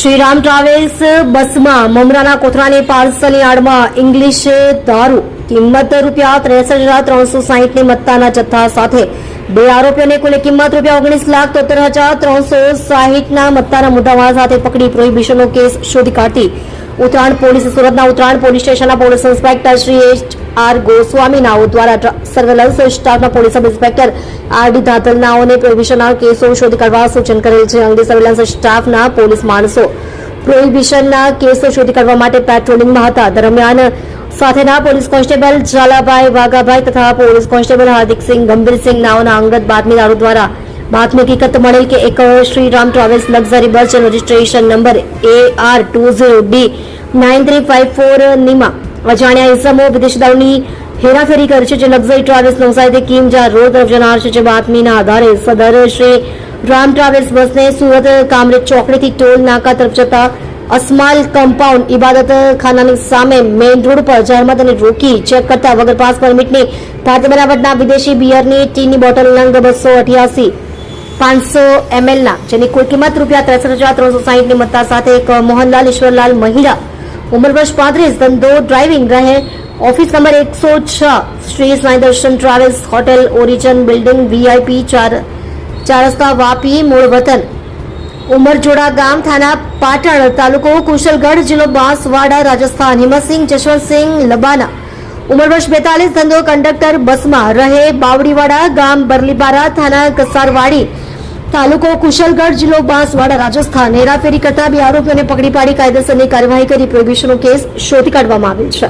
Shriram travels બસમાં મમરાના કોથળાની પાર્સલની આડમાં English દારૂ કિંમત ₹63,360 ની મત્તાના જથ્થા સાથે બે આરોપીઓને કુલ કિંમત ₹19,73,360 ના મત્તાના મુદ્દામાલ સાથે પકડી પ્રોહિબિશનનો કેસ શોધી કાઢતી ઉત્તરાયણ પોલીસ સુરતના ઉત્તરાયણ પોલીસ સ્ટેશનના પોલીસ ઇન્સ્પેક્ટર શ્રી HR ગોસ્વામીનાઓ દ્વારા સર્વેલન્સ સ્ટાફના પોલીસ સબ ઇન્સ્પેક્ટર RD ધાતલનાઓને પ્રોહિબિશનના કેસો શોધી કાઢવા સૂચન કરેલ છે. અંગે સર્વેલન્સ સ્ટાફના પોલીસ માણસો પ્રોહિબિશનના કેસો શોધી કાઢવા માટે પેટ્રોલિંગમાં હતા. દરમિયાન સાથેના પોલીસ કોન્સ્ટેબલ ઝાલાભાઈ વાઘાભાઈ તથા પોલીસ કોન્સ્ટેબલ હાર્દિકસિંહ ગંભીરસિંહ નાઓના અંગત બાતમીદારો દ્વારા બાતમી હકીકત મળેલ કે એક Shriram travels luxury bus registration number AR20D9354 નીમાં અજાણ્યા ઇસમો વિદેશી દારૂની હેરાફેરી કરે છે, જે લક્ઝરી ટ્રાવેલ્સ નવસારીથી કિમજા રોડ તરફ જનાર છે. જે બાતમીના આધારે સદર શ્રી રામ ટ્રાવેલ્સ બસને સુરત કામરેજ ચોકડીથી ટોલ નાકા તરફ જતા અસ્માલ કમ્પાઉન્ડ ઇબાદત ખાનાની સામે મેઇન રોડ પર જાહેરમાં તેને રોકી ચેક કરતા વગર પાસ પરમિટની ભારતીય બનાવટના વિદેશી બિયરની ટીની બોટલ નંગ 288 500 ml ના, જેની કુલ કિંમત ₹63,360 ની મત્તા સાથે એક મોહનલાલ ઈશ્વરલાલ મહિડા ઉંમર વર્ષ 35 ધંધો ડ્રાઇવિંગ રહે ઓફિસ નંબર 106 શ્રી સાંઈ દર્શન travels hotel origin building VIP 4 રસ્તા વાપી મૂળ વતન ઉમરજોડા ગામ થાના પાટણ તાલુકો કુશલગઢ જિલ્લો બાંસવાડા રાજસ્થાન હિંમતસિંહ જશવંતસિંહ લબાના ઉંમર વર્ષ 42 ધંધો કંડક્ટર બસમાં રહે બાવડીવાડા ગામ બરલીબારા થાના કસારવાડી તાલુકો કુશલગઢ જિલ્લો બાંસવાડા રાજસ્થાન હેરાફેરી કરતા બે આરોપીઓને પકડી પાડી કાયદેસરની કાર્યવાહી કરી પ્રોહિબિશનનો કેસ શોધી કાઢવામાં આવેલ છે.